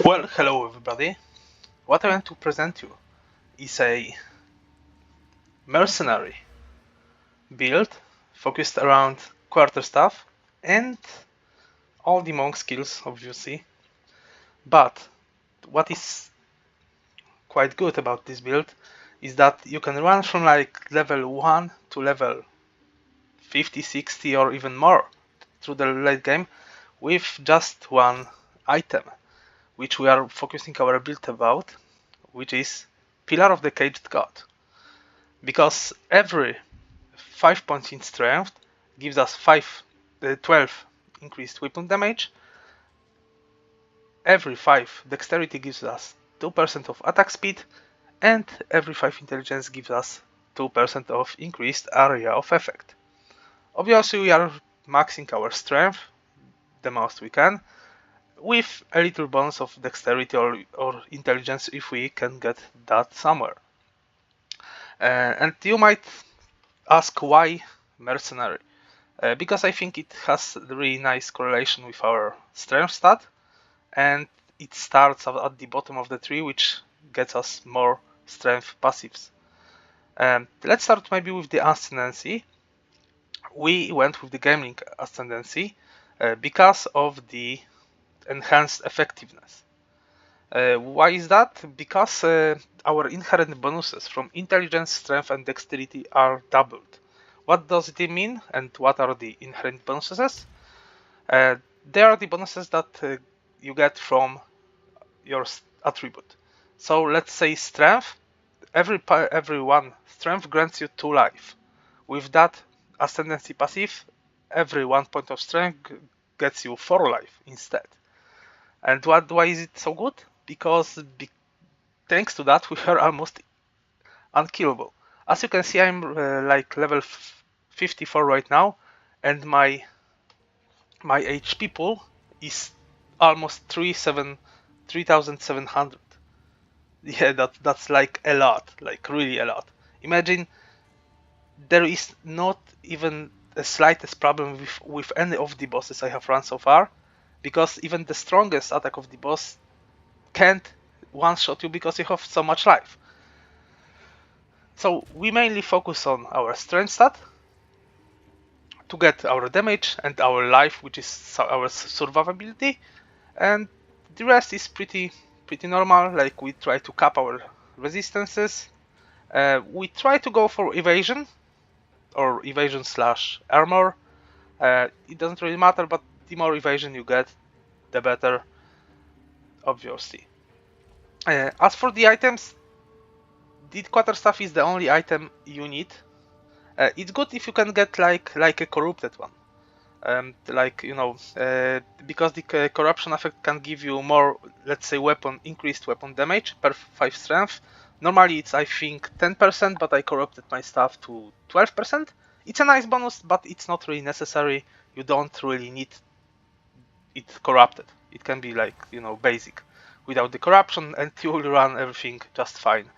Well, hello everybody. What I want to present you is a mercenary build focused around quarterstaff and all the monk skills, obviously. But what is quite good about this build is that you can run from like level 1 to level 50, 60 or even more through the late game with just one item, which we are focusing our build about, which is Pillar of the Caged God. Because every 5 points in strength gives us 12 increased weapon damage. Every 5 dexterity gives us 2% of attack speed, and every 5 intelligence gives us 2% of increased area of effect. Obviously we are maxing our strength the most we can, with a little bonus of dexterity or intelligence if we can get that somewhere. And you might ask why Mercenary? Because I think it has a really nice correlation with our strength stat, and it starts at the bottom of the tree, which gets us more strength passives. Let's start maybe with the Ascendancy. We went with the Gaming Ascendancy because of the enhanced effectiveness. Why is that? Because our inherent bonuses from intelligence, strength and dexterity are doubled. What does it mean, and what are the inherent bonuses? They are the bonuses that you get from your attribute. So let's say strength. Every one strength grants you 2 life. With that ascendancy passive, every 1 point of strength gets you 4 life instead. And why is it so good? Because thanks to that we are almost unkillable. As you can see, I'm like level 54 right now, and my HP pool is almost 3,700. Yeah, that's like a lot, like really a lot. Imagine there is not even the slightest problem with any of the bosses I have run so far, because even the strongest attack of the boss can't one-shot you because you have so much life. So we mainly focus on our strength stat to get our damage and our life, which is our survivability, and the rest is pretty normal. Like we try to cap our resistances. We try to go for evasion or evasion / armor. It doesn't really matter, but the more evasion you get, the better, obviously. As for the items, the quarterstaff is the only item you need. It's good if you can get like a corrupted one. Because the corruption effect can give you more, let's say, increased weapon damage per 5 strength. Normally it's I think 10%, but I corrupted my stuff to 12%. It's a nice bonus, but it's not really necessary. You don't really need it corrupted. It can be like, basic without the corruption, and you will run everything just fine.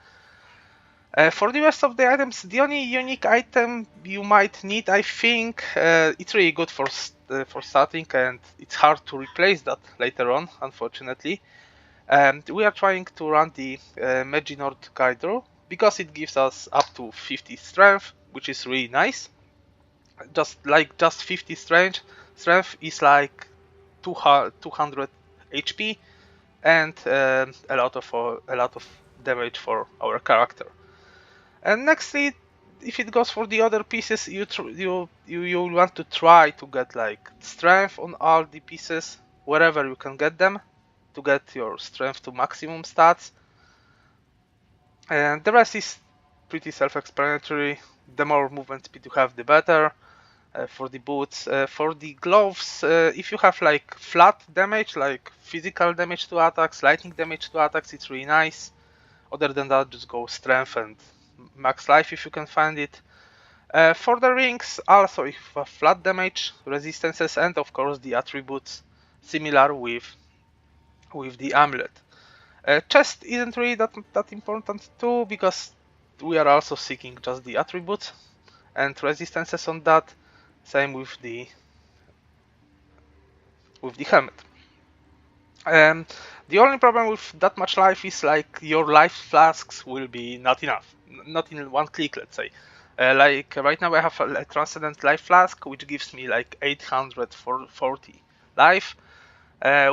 For the rest of the items, the only unique item you might need, I think, it's really good for starting, and it's hard to replace that later on, unfortunately. We are trying to run the Maginord Gaidro because it gives us up to 50 strength, which is really nice. Just 50 strength is like 200 HP and a lot of damage for our character. And nextly, if it goes for the other pieces, you want to try to get like strength on all the pieces wherever you can get them to get your strength to maximum stats. And the rest is pretty self-explanatory. The more movement speed you have, the better. For the boots, for the gloves, if you have like flat damage, like physical damage to attacks, lightning damage to attacks, it's really nice. Other than that, just go strength and max life if you can find it. For the rings, also if you have flat damage, resistances, and of course the attributes, similar with the amulet. Chest isn't really that important too, because we are also seeking just the attributes and resistances on that. Same with the helmet. The only problem with that much life is like your life flasks will be not enough, not in one click, let's say. Like right now I have a transcendent life flask which gives me like 840 life,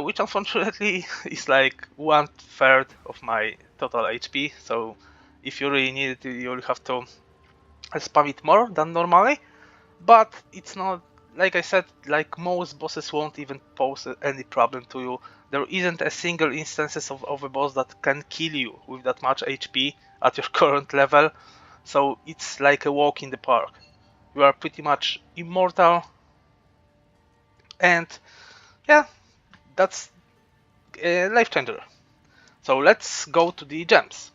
which unfortunately is like 1/3 of my total HP. So if you really need it, you'll have to spam it more than normally. But it's not, like I said, like most bosses won't even pose any problem to you. There isn't a single instance of a boss that can kill you with that much HP at your current level. So it's like a walk in the park. You are pretty much immortal. And yeah, that's a life changer. So let's go to the gems.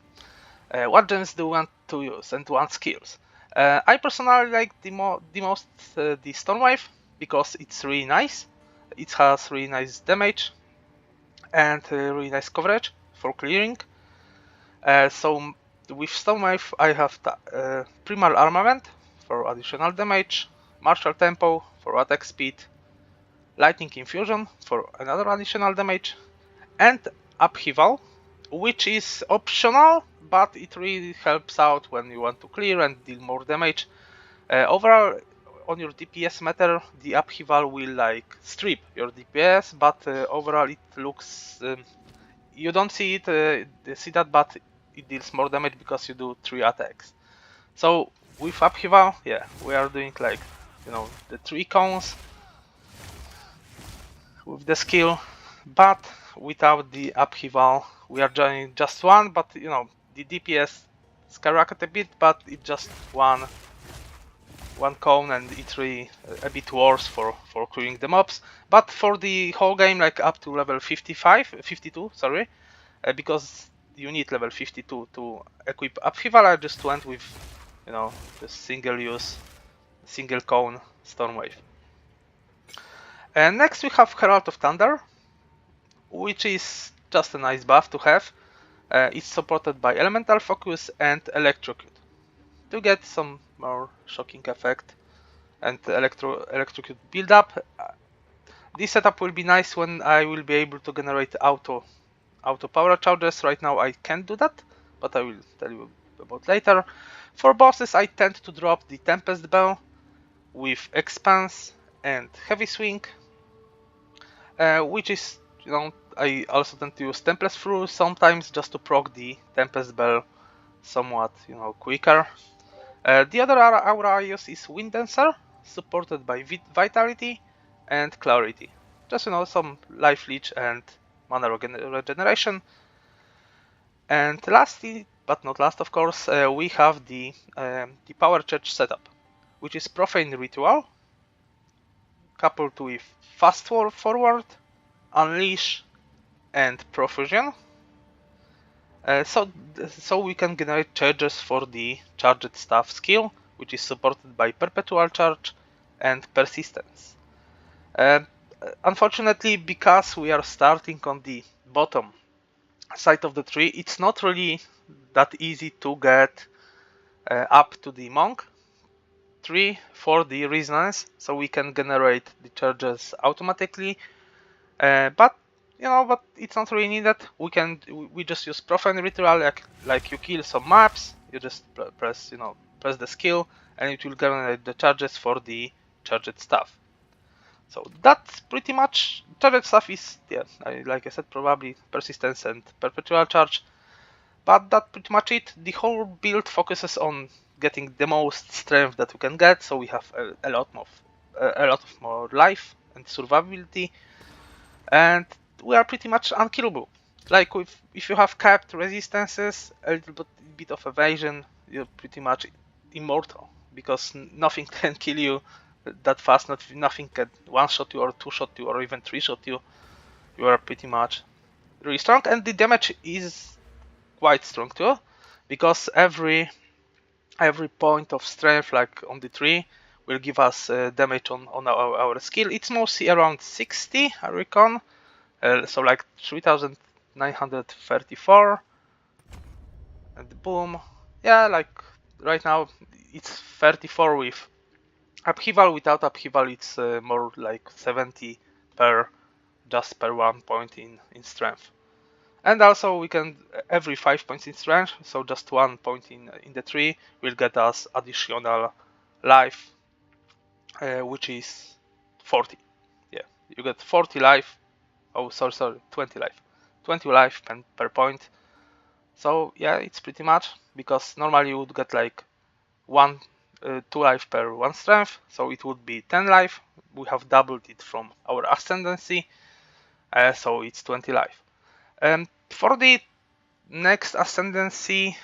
What gems do you want to use and what skills? I personally like the most the Stormwave because it's really nice. It has really nice damage and really nice coverage for clearing. So with Stormwave I have Primal Armament for additional damage, Martial Tempo for attack speed, Lightning Infusion for another additional damage, and Upheaval, which is optional, but it really helps out when you want to clear and deal more damage. Overall, on your DPS meter, the Upheaval will like strip your DPS, but overall it looks... you don't see it, see that, but it deals more damage because you do 3 attacks. So with Upheaval, yeah, we are doing like, you know, the 3 cones with the skill, but without the Upheaval we are doing just 1, but you know, the DPS skyrocket a bit, but it's just one cone and it's really a bit worse for clearing the mobs. But for the whole game, like up to level 52, sorry, because you need level 52 to equip Upheaval, I just went with, you know, the single use, single cone Stormwave. And next we have Herald of Thunder, which is just a nice buff to have. It's supported by Elemental Focus and Electrocute to get some more shocking effect and Electrocute build up. This setup will be nice when I will be able to generate auto power charges. Right now I can't do that, but I will tell you about later. For bosses I tend to drop the Tempest Bell with Expanse and Heavy Swing, which is, you know, I also tend to use Tempest Through sometimes just to proc the Tempest Bell somewhat, you know, quicker. The other aura I use is Wind Dancer, supported by Vitality and Clarity. Just, you know, some life leech and mana regeneration. And lastly, but not last of course, we have the Power Church setup, which is Profane Ritual, coupled with Fast Forward, Unleash, and Profusion. So we can generate charges for the Charged Staff skill, which is supported by Perpetual Charge and Persistence. Unfortunately, because we are starting on the bottom side of the tree, it's not really that easy to get up to the Monk tree for the Resonance, so we can generate the charges automatically. But you know, but it's not really needed. We just use Profane Ritual, like you kill some maps, you just press the skill, and it will generate the charges for the charged stuff. So that's pretty much charged stuff is, yeah, like I said, probably Persistence and Perpetual Charge. But that's pretty much it. The whole build focuses on getting the most strength that we can get, so we have a lot of more life and survivability, and we are pretty much unkillable. Like if you have capped resistances, a little bit of evasion, you're pretty much immortal, because nothing can kill you that fast. Nothing can one-shot you or two-shot you or even three-shot you. You are pretty much really strong, and the damage is quite strong too, because every point of strength, like on the tree, will give us damage on our skill. It's mostly around 60, I reckon. So like 3934, and boom. Yeah, like right now it's 34 with upheaval. Without upheaval it's more like 70 per 1 point in strength. And also we can, every 5 points in strength, so just 1 point in the tree will get us additional life, which is 40. Yeah, you get 40 life. Oh, sorry, 20 life. 20 life per point. So yeah, it's pretty much, because normally you would get like 2 life per 1 strength, so it would be 10 life. We have doubled it from our ascendancy, so it's 20 life. For the next ascendancy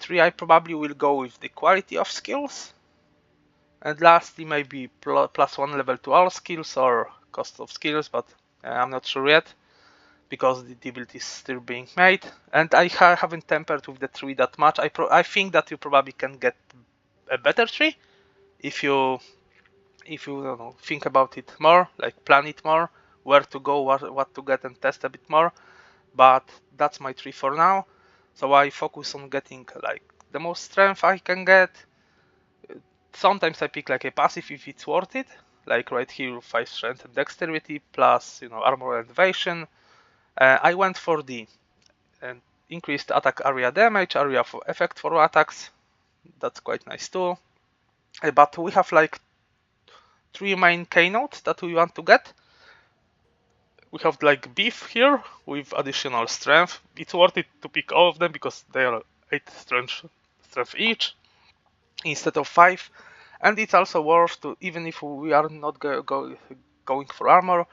tree, I probably will go with the quality of skills, and lastly maybe +1 level to all skills or cost of skills, but I'm not sure yet, because the build is still being made, and I haven't tempered with the tree that much. I think that you probably can get a better tree if you don't know, think about it more, like plan it more, where to go, what to get, and test a bit more. But that's my tree for now, so I focus on getting like the most strength I can get. Sometimes I pick like a passive if it's worth it, like right here 5 strength and dexterity plus armor and evasion. I went for the increased attack area damage, area for effect for attacks. That's quite nice too. But we have like 3 main keynotes that we want to get. We have like beef here with additional strength. It's worth it to pick all of them because they are 8 strength each instead of 5. And it's also worth to, even if we are not going for armor,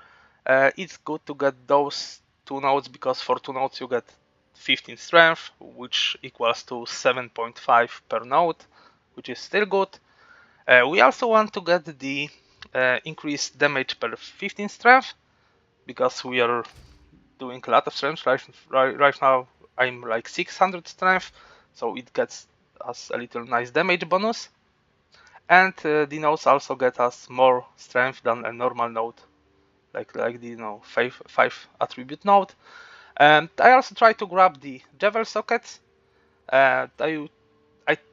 it's good to get those 2 nodes, because for 2 nodes you get 15 strength, which equals to 7.5 per node, which is still good. We also want to get the increased damage per 15 strength, because we are doing a lot of strength. Right now I'm like 600 strength, so it gets us a little nice damage bonus. And the nodes also get us more strength than a normal node, like the 5 attribute node. And I also try to grab the javel sockets. I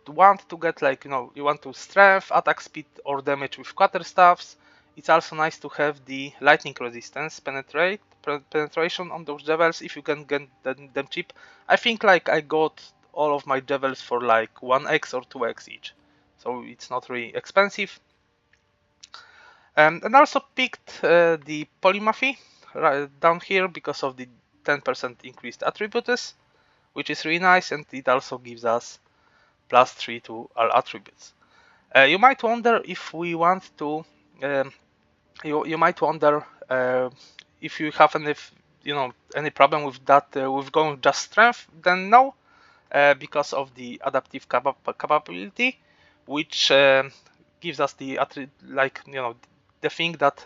want to get like you want to strength, attack speed, or damage with quarterstaffs. It's also nice to have the lightning resistance, penetration on those javels if you can get them cheap. I think like I got all of my javels for like 1x or 2x each, so it's not really expensive. And also picked the polymathy right down here because of the 10% increased attributes, which is really nice, and it also gives us +3 to all attributes. You might wonder if we want to. You might wonder if you have any problem with that with going just strength. Then no, because of the adaptive capability, which gives us the the thing that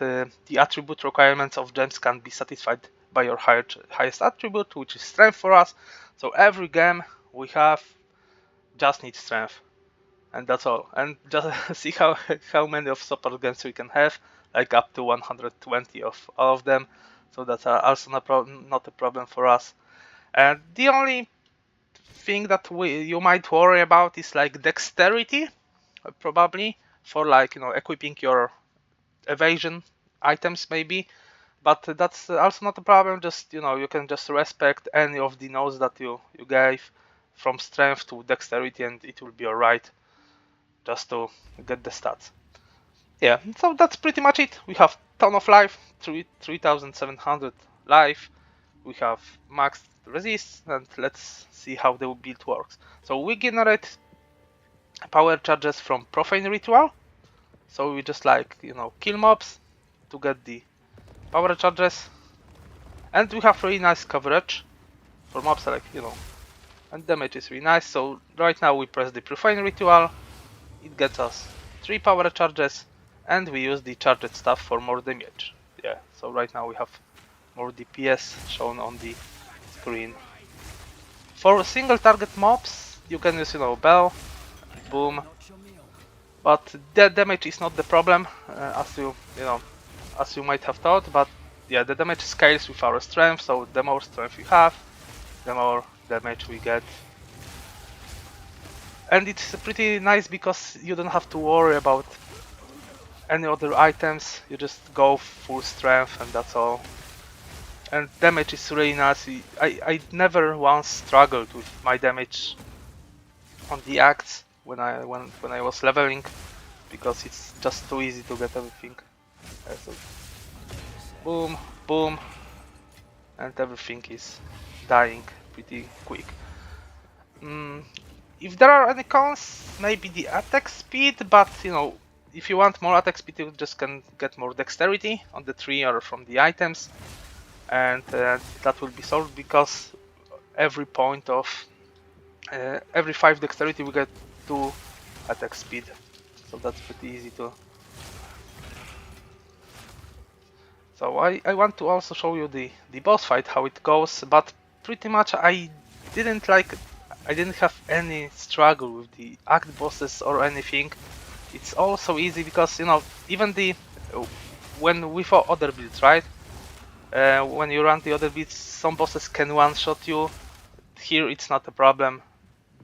the attribute requirements of gems can be satisfied by your highest attribute, which is strength for us. So every gem we have just needs strength, and that's all. And just see how many of support gems we can have, like up to 120 of all of them. So that's also not a problem for us. And the only thing that you might worry about is like dexterity, probably for like equipping your evasion items maybe, but that's also not a problem. Just you can just respect any of the nodes that you gave from strength to dexterity, and it will be alright, just to get the stats. Yeah, so that's pretty much it. We have ton of life, 3700 life. We have max resist, and let's see how the build works. So we generate power charges from profane ritual. So we just kill mobs to get the power charges, and we have really nice coverage for mobs, and damage is really nice. So right now we press the profane ritual, it gets us 3 power charges, and we use the charged stuff for more damage. Yeah, so right now we have more DPS shown on the screen. For single target mobs, you can use bell, boom, but the damage is not the problem, as you might have thought. But yeah, the damage scales with our strength, so the more strength you have, the more damage we get. And it's pretty nice because you don't have to worry about any other items, you just go full strength and that's all. and damage is really nice. I never once struggled with my damage on the acts when I was leveling, because it's just too easy to get everything. So boom, boom, and everything is dying pretty quick. If there are any cons, maybe the attack speed, but you know, if you want more attack speed, you just can get more dexterity on the tree or from the items, and that will be solved, because every point of every 5 dexterity we get 2 attack speed, so that's pretty easy to. So I want to also show you the boss fight, how it goes, but pretty much I didn't have any struggle with the act bosses or anything. It's all so easy, because you know, even when with other builds, right? When you run the other builds, some bosses can one-shot you. Here it's not a problem.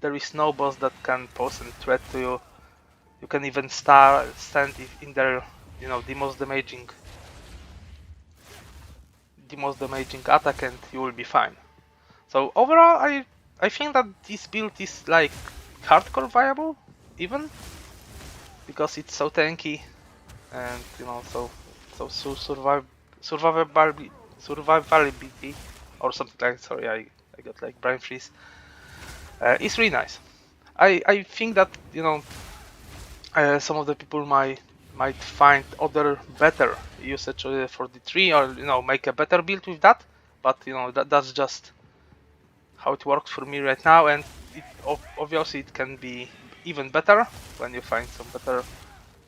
There is no boss that can pose a threat to you. You can even stand in there, you know, the most damaging attack, and you will be fine. So overall, I think that this build is like hardcore viable, even because it's so tanky, and you know, so survivability or something like. Sorry, I got like brain freeze. It's really nice. I think that, you know, some of the people might find other better usage for the tree, or you know, make a better build with that. But you know, that's just how it works for me right now, and obviously it can be even better when you find some better,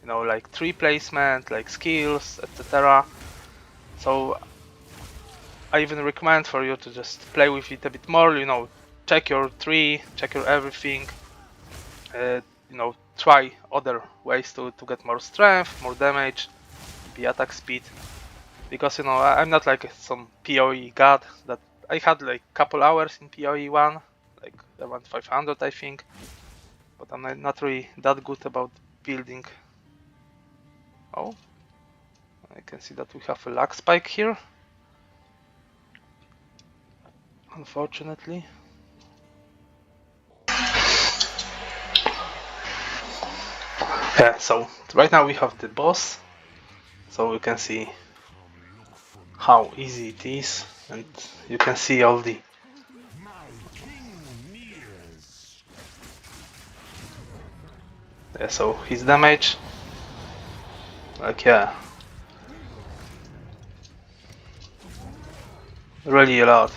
you know, like tree placement, like skills, etc. So I even recommend for you to just play with it a bit more, you know, check your tree, check your everything, you know, try other ways to get more strength, more damage, the attack speed, because you know, I'm not like some PoE god that I had like couple hours in PoE 1, like around 500 I think, but I'm not really that good about building. Oh, I can see that we have a lag spike here, unfortunately. Yeah, so right now we have the boss, so you can see how easy it is, and you can see all the so his damage, like yeah, really a lot.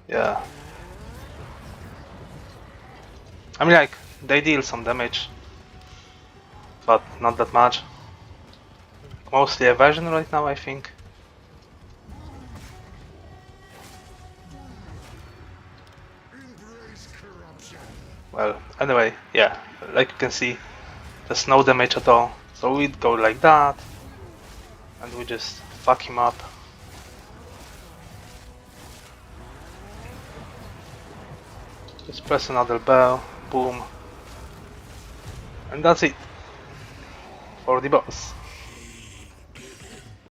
Yeah, I mean, like, they deal some damage, but not that much. Mostly evasion right now, I think. Well, anyway, yeah, like you can see, there's no damage at all. So we'd go like that, and we just fuck him up. Just press another bell, boom, and that's it for the boss.